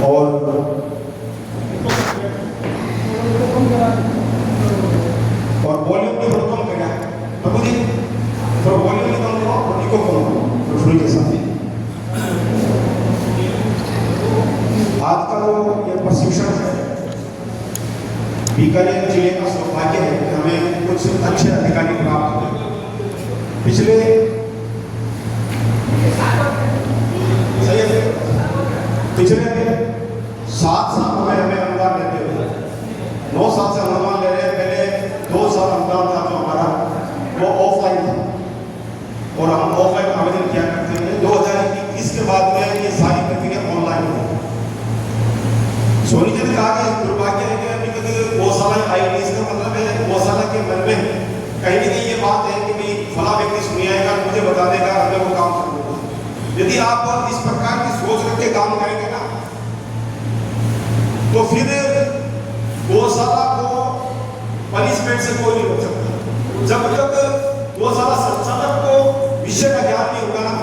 और वॉल्यूम भी थोड़ा कम करें प्रभु जी, थोड़ा वॉल्यूम भी कम करो और इको कम करो थोड़ी के साथ। आज का जो ये प्रशिक्षण है, बीकानेर जिले का सौभाग्य है कि हमें कुछ अच्छे अधिकारी प्राप्त हुए। पिछले पिछले 7 सालों में हमें अनुदान लेते हुए 9 साल से अनुदान ले रहे हैं। पहले 2 साल अनुदान था जो हमारा वो ऑफलाइन था और हम ऑफलाइन आवेदन किया करते थे। 2021 के बाद में ये सारी प्रक्रिया ऑनलाइन हुई। सोनी जी ने कहा कि दुर्भाग्य है कि अभी तक गौशाला आई नहीं। इसका मतलब है गौशाला के मन में कहीं ना कहीं ये बात है कि भाई फला व्यक्ति सुनिएगा, मुझे बता देगा, हमें वो काम करना होगा। यदि आप इस प्रकार की सोच रख के काम करेंगे ना तो फिर गौशाला को पनिशमेंट से कोई नहीं रोक सकता। जब तक गौशाला संचालक को विषय का ज्ञान नहीं होगा ना,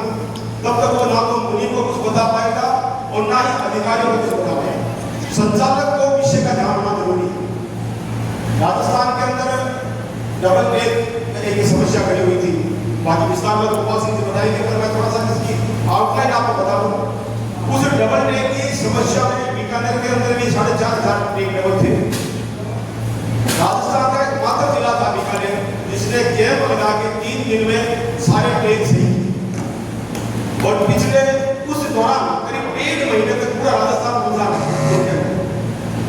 तब तक वो ना तो मुनि को कुछ बता पाएगा और ना ही अधिकारियों को कुछ बता पाएगा। संचालक को विषय का ध्यान होना जरूरी है। राजस्थान के अंदर डबल रेट एक समस्या खड़ी हुई थी। बाकी विस्तार में गोपाल सिंह जी बताएंगे, पर मैं थोड़ा सा इसकी आउटलाइन आपको बता दूं। उस डबल रेट की समस्या में बीकानेर के अंदर भी 4,500 रेट डबल थे। राजस्थान का एकमात्र जिला था बीकानेर जिसने कैंप लगा के 3 दिन में सारे ट्रेन सही की। और पिछले उस दौरान करीब 1.5 महीने तक पूरा राजस्थान गुजरा।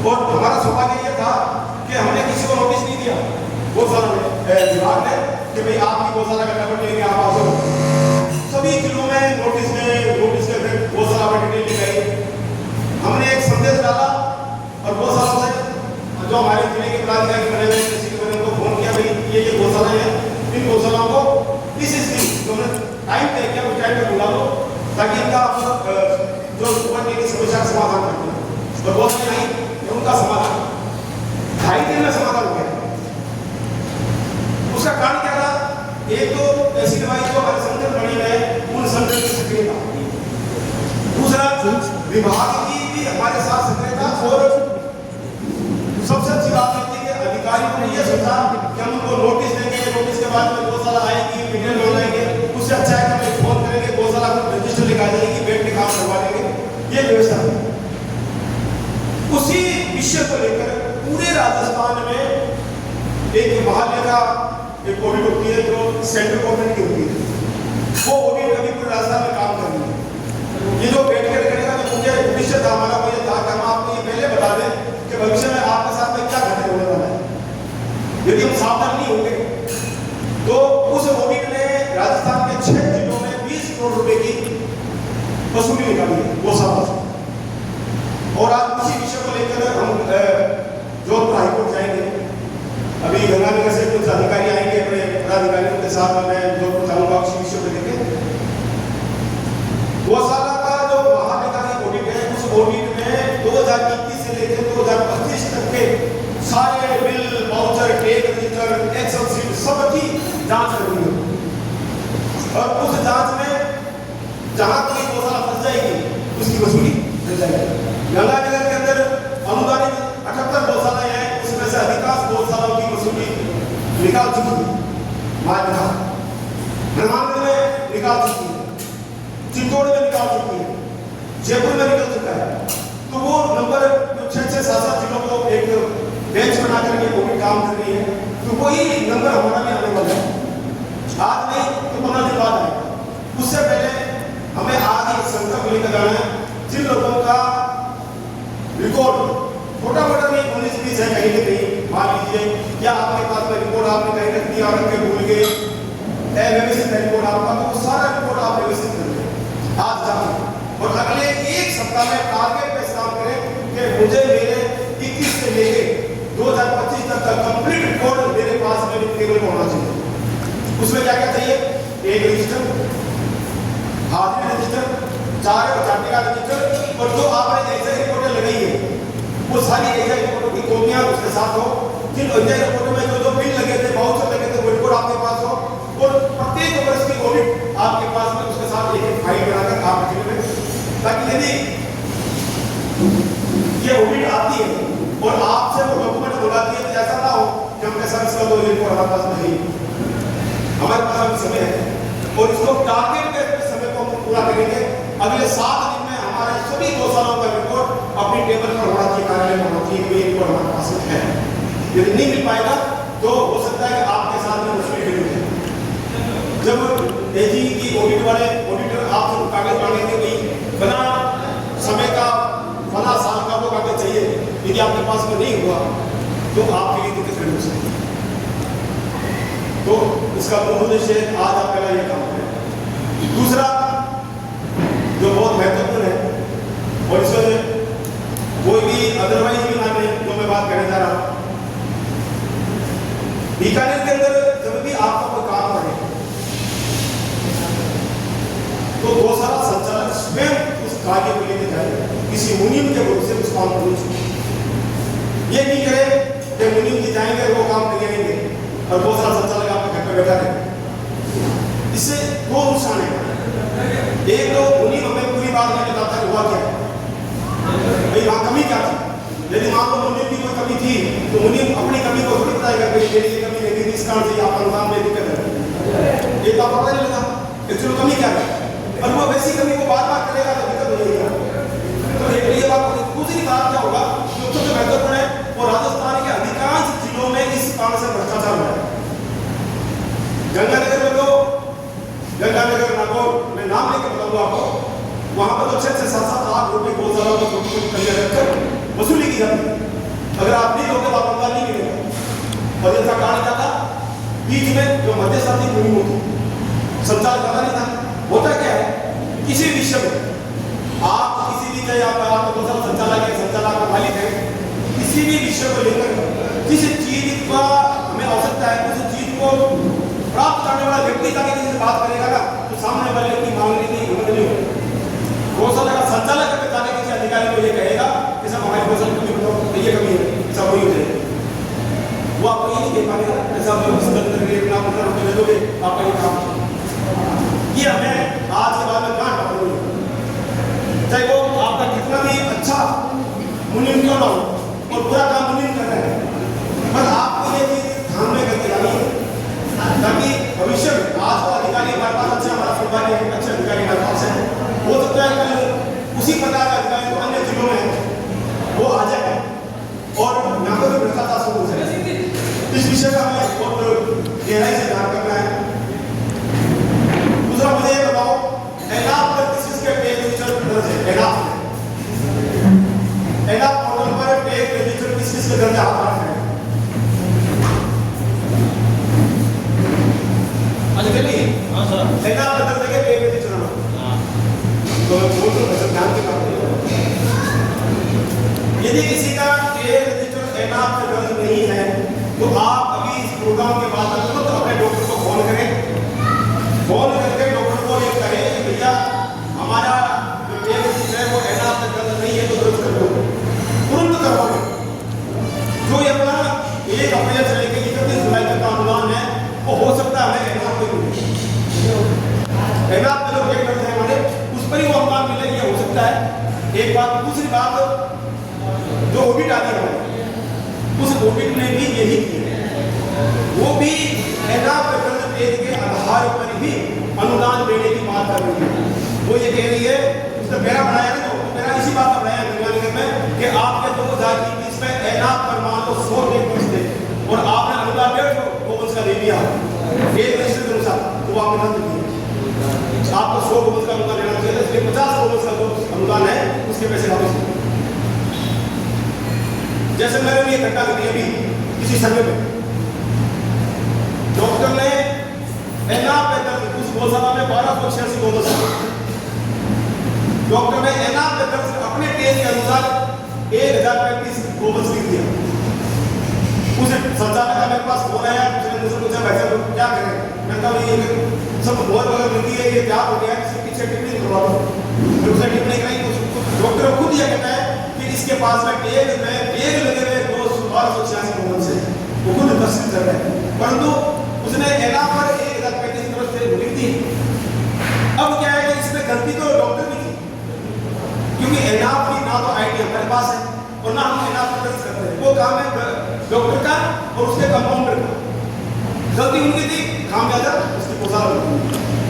और हमारा सौभाग्य यह था कि हमने किसी को नोटिस नहीं दिया गौशाला विभाग ने कि भाई आपकी गौशाला का नंबर लेंगे, आप आ जाओ। सभी जिलों में नोटिस के गौशाला पर डिटेल लिखाई। हमने एक संदेश डाला और गौशाला से जो हमारे जिले के पदाधिकारी बने हुए किसी के बने उनको फोन किया, भाई ये गौशाला है, इन गौशालाओं को इस दिन उन्होंने टाइम तय किया, उस टाइम पर बुला लो ताकि इनका जो सुबह की समस्या का समाधान कर दो। तो गौशाला नहीं, उनका समाधान 2.5 दिन में समाधान हो गया। उसका कारण क्या था? एक तो ऐसी दवाई जो हमारे संगठन बनी है उन संगठन की सक्रियता, दूसरा विभाग की भी हमारे साथ सक्रियता, और सबसे अच्छी बात है कि अधिकारियों ने यह सोचा कि हम उनको नोटिस देंगे, नोटिस के बाद में गौशाला आएगी, मीडियम हो जाएंगे, उससे अच्छा है कि हम फोन करेंगे, गौशाला को रजिस्टर लिखा जाएगी, बेड के काम करवा देंगे। ये व्यवस्था है। उसी विषय को लेकर पूरे राजस्थान में एक महालय का एक ऑडिट होती है जो सेंट्रल गवर्नमेंट की होती है। वो ऑडिट अभी पूरे राजस्थान में काम कर रही है। ये जो बैठ कर करेगा, जो मुझे उद्देश्य था हमारा वो ये था कि हम आपको ये पहले बता दें कि भविष्य में आपके साथ में क्या घटना होने वाला है। यदि हम सावधान नहीं होंगे तो उस ऑडिट ने राजस्थान के 6 जिलों में 20 करोड़ रुपए की वसूली निकाली है गौशाला से। और आज उसी विषय को लेकर हम जोधपुर हाईकोर्ट जाएंगे। अभी गंगानगर से कुछ अधिकारी आएंगे, अपने पदाधिकारियों के साथ मैं जोधपुर जाऊंगा उसी विषय को लेकर। गौशाला का जो महाधिकारी ऑडिट है, उस ऑडिट में 2021 से लेकर 2025 तक के सारे bill, voucher, tax register, Excel sheet सबकी जांच करनी है। और उस जांच में जहां कोई गौशाला फंस जाएगी उसकी वसूली हो जाएगी। गंगानगर के अंदर अनुदानित 78 गौशालाएं हैं, उसमें से अधिकांश गौशालाओं की वसूली निकाल चुकी है। हनुमानगढ़ में निकाल चुकी है, चित्तौड़ में निकाल चुकी है, जयपुर में निकल चुका है। तो वो नंबर 6-7 जिलों को एक बेंच बना करके वो भी काम कर रही है। तो वही नंबर हमारा भी आने वाला है। आज नहीं तो 15 दिन बाद आएगा। उससे पहले हमें आज एक संकल्प लेकर जाना है। जिन लोगों का रिकॉर्ड छोटा मोटा नहीं 19-20 है, कहीं ना कहीं मान लीजिए या आपके पास में रिकॉर्ड आपने कहीं रख दिया, रख के भूल गए, व्यवस्थित है रिकॉर्ड आपका, तो वो सारा रिकॉर्ड आप व्यवस्थित कर लें आज जाओ और अगले 1 सप्ताह में टारगेट पे काम करें कि मुझे मेरे 21 से लेके 2025 तक का कंप्लीट रिकॉर्ड मेरे पास में टेबल में होना चाहिए। उसमें क्या क्या चाहिए? एक रजिस्टर, हाजिरी रजिस्टर, 4 चार्टी का रजिस्टर, और जो आपने ऐसे रिपोर्टें लगाई है वो सारी ऐसे रिपोर्टों की कॉपियां उसके साथ हो। जिन ऐसे रिपोर्टों में जो बिल लगे थे, वाउचर लगे थे, वो रिपोर्ट आपके पास हो। और प्रत्येक वर्ष की ऑडिट आपके पास में उसके साथ एक फाइल बनाकर आप रखेंगे, ताकि यदि ये ऑडिट आती है और आपसे वो डॉक्यूमेंट बुलाती है, तो ऐसा ना हो कि हम कैसा इसका दो रिपोर्ट हमारे पास नहीं, हमारे पास अभी समय है और इसको टारगेट पे समय को हम पूरा करेंगे। अगले 7 दिन में हमारे सभी गौशालाओं का रिपोर्ट अपनी टेबल पर होना चाहिए, कार्यालय में होना चाहिए, ये रिपोर्ट हमारे पास है। यदि नहीं मिल पाएगा तो हो सकता है कि आपके साथ में मुश्किल खड़ी हो। जब एजी की ऑडिट वाले ऑडिटर आपसे कागज मांगेंगे कि बना समय का फला साल का वो कागज चाहिए, यदि आपके पास में नहीं हुआ तो आपके लिए दिक्कत खड़ी हो सकती है। तो इसका प्रमुख उद्देश्य आज आप पहला ये काम करें। दूसरा जो बहुत महत्वपूर्ण है और इसमें कोई भी अदरवाइज भी ना नहीं, जो मैं बात करने जा रहा हूं, बीकानेर के अंदर जब भी आपका कोई काम करे तो गौशाला संचालक स्वयं उस कार्य को लेकर जाए, किसी मुनीम के रूप से उस काम को नहीं छूटे। ये नहीं करे कि मुनीम जी जाएंगे वो काम करेंगे और गौशाला संचालक आपके घर पर बैठा रहे। इससे दो नुकसान है। एक तो मुनीम हमें पूरी बात नहीं बताता हुआ क्या है, भाई वहां कमी क्या थी। यदि मान लो मुनीम की कोई कमी थी तो मुनीम अपनी कमी को थोड़ी बताएगा कि मेरी ये कमी नहीं थी, इस कारण से आप अनुदान में दिक्कत है, ये तो पता नहीं लगा एक्चुअली कमी क्या है। और वो वैसी कमी को बार बार करेगा तो दिक्कत हो जाएगी। तो ये बात। दूसरी बात क्या होगा जो सबसे महत्वपूर्ण है, वो राजस्थान के अधिकांश जिलों में इस कारण से भ्रष्टाचार हो रहा है। गंगानगर में तो गंगानगर नागौर मैं नाम लेकर बताऊंगा आपको, वहां पर तो 6 से 7 लाख रुपए गौशाला को रखकर वसूली की जाती है। अगर आप नहीं दोगे तो आप अनुदान नहीं मिलेगा। और जैसा कारण क्या था, बीच में जो मध्यस्थी मुहिम होती संचालक पता नहीं था। होता क्या है, किसी विषय में आप किसी भी चाहे आप गौशाला संचालक है, संचालक का मालिक है, किसी भी विषय को लेकर जिस चीज का हमें आवश्यकता है उस चीज को प्राप्त करने वाला व्यक्ति जाके किसी से बात करेगा ना तो सामने वाले की मांगने की हिम्मत नहीं होगी। गौशाला का संचालक अगर जाके किसी अधिकारी को ये कहेगा कि सब हमारे गौशाला कमी बताओ तो ये कमी है, सब वही हो जाएगी। वो आपको ये नहीं कह पाएगा ऐसा आप दे दोगे आपका ये काम। ये हमें आज के बाद में कहाँ पकड़ोगे, चाहे वो आपका कितना भी अच्छा मुनीम क्यों ना हो और पूरा काम मुनीम कर रहे हैं, पर आपको ये चीज ध्यान में करके लानी है ताकि भविष्य में आज का अधिकारी हमारे पास अच्छा, हमारा सरकारी अच्छे अधिकारी हमारे पास है, हो सकता है कल उसी प्रकार का अधिकारी तो अन्य जिलों में वो आ जाए और यहाँ पर भ्रष्टाचार शुरू हो जाए। इस विषय का हमें बहुत गहराई से ध्यान करना है। दूसरा मुझे ये बताओ, एनाप पर किस के टेक रजिस्टर दर्ज है? एनाप पोर्टल पर टेक रजिस्टर किस के दर्ज है? अच्छा चलिए, हाँ सर, एनाप पर दर्ज है टेक रजिस्टर ना, तो मैं बोल रहा हूँ ध्यान के काम करिए। यदि किसी का टेक रजिस्टर एनाप पर दर्ज नहीं है तो आप अभी इस प्रोग्राम के बाद तुरंत अपने डॉक्टर को फोन करें, फोन करके डॉक्टर को ये कहें कि भैया हमारा जो टेक रजिस्टर है वो एनाप पर दर्ज नहीं है तो दर्ज कर दो, तुरंत करवाओगे। जो ये अपना 1 अप्रैल से लेकर 31 जुलाई तक का अनुदान है वो हो सकता है हमें एनाप पे मिले, एनाप पे जो टेक दर्ज है हमारे उस पर ही वो अनुदान मिले, ये हो सकता है एक बात। दूसरी बात, जो ऑडिट आती है उस ऑडिट ने भी यही किया, वो भी एनाप पे दर्ज टेक के आधार पर ही अनुदान देने की बात कर रही है। वो ये कह रही है, उसने मेरा बनाया ना, तो मेरा इसी बात का बनाया गंगानगर में कि आपके 2021 में एनाप पर मान लो 100 टेक थे और आपने अनुदान 150 गोवंश का दे दिया टेक रजिस्टर के अनुसार, तो वो आपने रद्द किया। आपको 100 गोवंश का अनुदान लेना चाहिए, इसलिए 50 गोवंश का जो अनुदान है उसके पैसे वापस। जैसे मैंने ये घटना करी अभी किसी सर्वे में, डॉक्टर ने एनाप पे दर्ज उस गौशाला में 1286 गोवंश, डॉक्टर ने एनाप पे दर्ज अपने टेक के अनुसार 1035 गोवंश लिख दिया। उस संचालक का मेरे पास फोन आया, उसने मुझसे पूछा भाई साहब क्या करें? मैं कहा ये सब बहुत बड़ा मिलती है, ये क्या हो गया है, इसके पीछे टिप्पणी करवा दो। फिर उसने टिप्पणी कराई, डॉक्टर खुद ये कहता है कि इसके पास में टेक लगे हुए 1286 गोवंश है, वो खुद तस्दीक कर रहे हैं, परंतु उसने एनाप पर 1035 गोवंश लिख दी। अब क्या है कि इसमें गलती तो डॉक्टर की थी, क्योंकि एनाप की ना तो आईडी काम है डॉक्टर का और उसके कंपाउंडर का। गलती उनकी थी, काम ज्यादा उसकी गौशाला।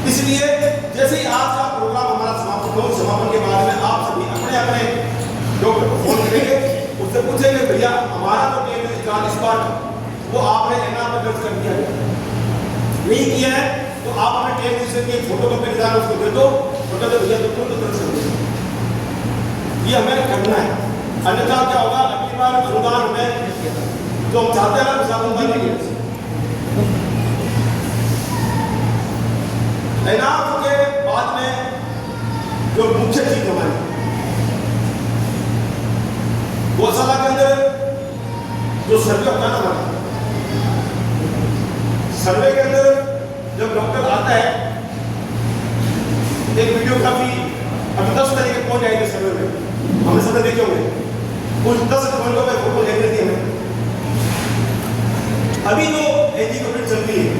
इसलिए जैसे ही आज का प्रोग्राम हमारा समाप्त हो, समापन के बाद में आप सभी अपने अपने डॉक्टर को फोन करेंगे, उससे पूछेंगे भैया हमारा तो टेबल का इस बार वो आपने एनआर में दर्ज कर दिया है, नहीं किया है तो आप अपने टेबल से की फोटो कॉपी निकाल उसको दे दो, फोटो दे भैया तो दर्ज कर दो। ये हमें करना है, अन्यथा क्या होगा, अगली बार अनुदान में जो हम चाहते हैं उस अनुदान नहीं मिलेगा। तैनात के बाद में जो मुख्य चीज हमारी गौशाला के अंदर जो सर्वे होता है ना, सर्वे के अंदर जब डॉक्टर आता है, एक वीडियोग्राफी अभी 10 तरीके पहुंच जाएगी सर्वे में, हमने सब देखे होंगे, कुछ 10 घंटों में फोटो ले लेती है। अभी जो एजुकेटेड चल रही है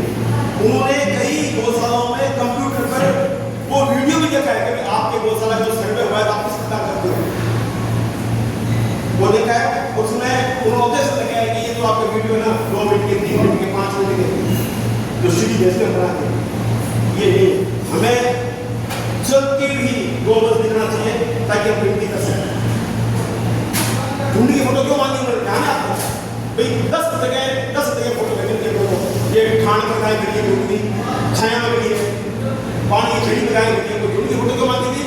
उन्होंने कई गौशालाओं में कंप्यूटर पर वो वीडियो भी देखा है कि आपके गौशाला जो सर्वे हुआ है आप किस प्रकार करते हो, वो देखा है। उसमें उन्होंने लगाया है कि ये जो आपके वीडियो है ना 2 मिनट के 3 मिनट के 5 मिनट के जो सीधी भेजते बनाते हैं, ये नहीं, हमें चलती हुई 2 बस दिखना चाहिए ताकि हम गिनती कर सकें। ढूंढी की फोटो क्यों मांगी उन्होंने, ध्यान आपको भाई 10 जगह फोटो भेजने के लोगों, ये खान पर गाय गिरी ढूंढी, छाया में गिरी है, पानी की छड़ी में गाय गिरी है, तो ढूंढी की फोटो क्यों मांगी थी?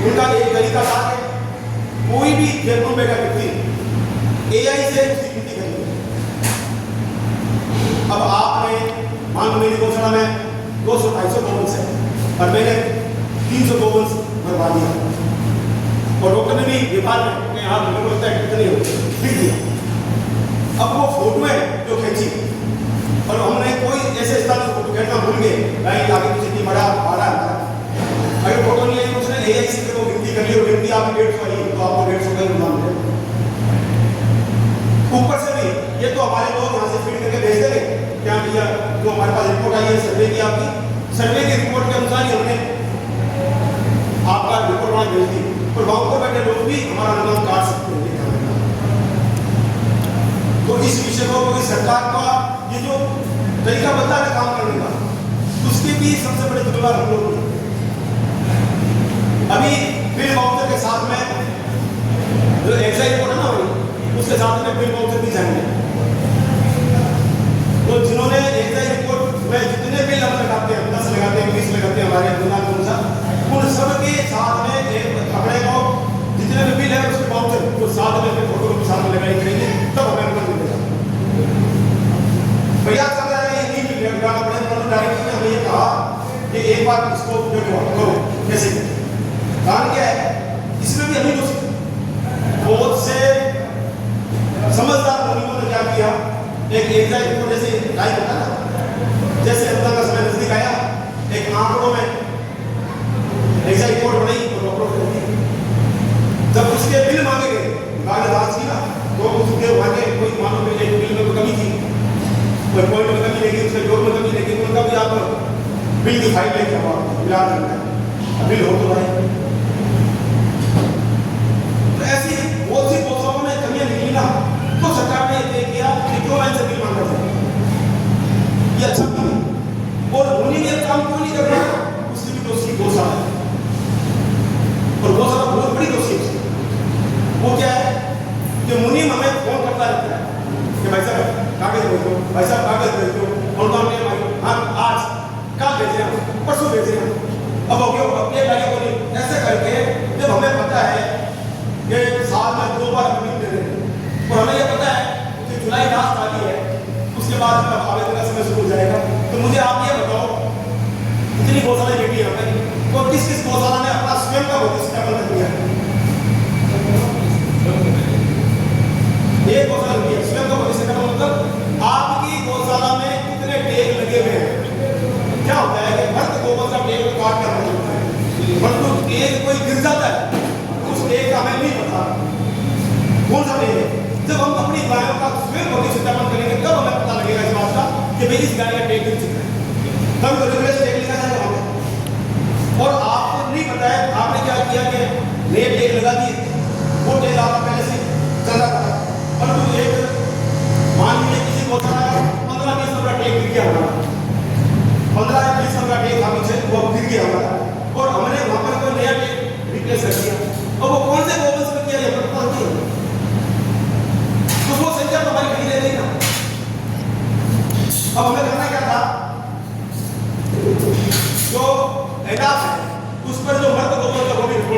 उनका एक तरीका था कि कोई भी जन्म में का व्यक्ति एआई से उसकी गिनती करेंगे। अब आपने मान मेरी गौशाला में 200-250 गोवंश है और मैंने 300 गोवंश भरवा दिया और डॉक्टर ने भी विभाग में यहाँ कितने लिख दिया। अब वो फोटो है जो खींची और हमने कोई ऐसे स्थान पर फोटो खींचना भूल गए, भाई आगे कुछ इतनी बड़ा आ रहा है, अगर फोटो नहीं आई उसने एआई से वो गिनती कर ली और गिनती आपकी 150 आई तो आपको 150 का अनुमान मिलेगा। ऊपर से भी ये तो हमारे लोग यहाँ से फीड करके भेज देंगे, क्या भैया जो हमारे पास रिपोर्ट आई है सर्वे की, आपकी सर्वे की रिपोर्ट के अनुसार ही हमने आपका रिपोर्ट वहाँ भेज दी और गाँव पर बैठे लोग भी हमारा अनुमान काट सकते हैं। तो इस विषय को क्योंकि सरकार का ये जो तरीका बदला है काम करने का, उसके भी सबसे बड़े जिम्मेदार हम लोग हैं। अभी बिल वाउचर के साथ में जो एक्साइज रिपोर्ट है ना, उसके साथ में बिल वाउचर भी जाएंगे। तो जिन्होंने एक्साइज रिपोर्ट में जितने बिल हम लगाते हैं, 10 लगाते हैं, 20 लगाते हैं हमारे अनुदान के अनुसार, उन सबके साथ में एक अपने को जितने भी बिल है उसके वाउचर वो साथ में फोटो के साथ में लगाई करेंगे, तब हमें अनुदान मिलेगा। भैया चल रहा है ये नहीं मिलेगा, अपने डायरेक्टर ने हमें ये कहा कि एक बार इसको करो कैसे, कारण क्या है इसमें भी हमें कुछ बहुत से समझदार लोगों ने क्या किया, एक एग्जाम रिपोर्ट जैसे टाइप होता ना, जैसे अनुदान का समय नजदीक आया, एक आंकड़ों में एग्जाम रिपोर्ट बनाई और अपलोड कर दी। जब उसके बिल मांगे गए, विभाग ने जांच की ना, तो उसके मांगे कोई मानो बिल में कोई कमी थी, कोई पॉइंट में कमी लगी, उसके जोड़ में कमी लगी, तो उनका भी आप बिल की फाइल लेके आओ, मिला करना है, बिल हो तो भाई। तो ऐसी बहुत सी गौशालाओं में कमियां निकली ना, तो सरकार ने ये किया कि क्यों लाइन से बिल मांगा जाए, ये अच्छा नहीं। और उन्हें ये काम क्यों नहीं कर रहा, उसकी भी दोषी गौशाला है और गौशाला बहुत बड़ी दोषी है। वो क्या है कि मुनीम हमें फोन करता रहता है कि भाई साहब कागज भेज दो, भाई साहब कागज भेज दो, अनुदान ले भाई, हाँ आज कल भेजे हम, परसों भेजे हम, अब हो गया अपने गाड़ी को नहीं, ऐसे करके जब हमें पता है कि साल में 2 बार मीटिंग दे रहे हैं और हमें यह पता है कि जुलाई लास्ट वाली है, उसके बाद आवेदन का समय शुरू हो जाएगा। तो मुझे आप ये बताओ इतनी गौशाला बेटी है तो किस किस गौशाला ने अपना स्वयं का भविष्य का बंधन किया, एक गौशाला की स्वयं का भविष्य का मतलब आपकी गौशाला में कितने टेग लगे हुए हैं। क्या होता है कि भक्त गोबर का टेग काट कर रख होता है, परंतु टेग कोई गिर जाता है, उस टेग का हमें नहीं पता कौन सा टेग है। जब हम अपनी गायों का स्वयं भविष्य सत्यापन करेंगे तब हमें पता लगेगा इस बात का कि भाई इस गाय का टेग गिर चुका है, तब तो रेगुलेशन टेग लिखा जाएगा हमें। और आपको नहीं पता है, आपने क्या किया कि नए टेग लगा दिए, वो टेग आपका पहले से चल रहा था, परंतु एक हमारा 15 या 20 साल का टैंक था पीछे, वो गिर गया हमारा और हमने वहां पर कोई नया टैंक रिप्लेस कर दिया। और वो कौन से गवर्नमेंट में किया ये पता नहीं, तो वो संख्या तो हमारी कहीं रह गई ना। अब हमें करना क्या था, जो एडाफ है उस पर जो मर्द गोबर का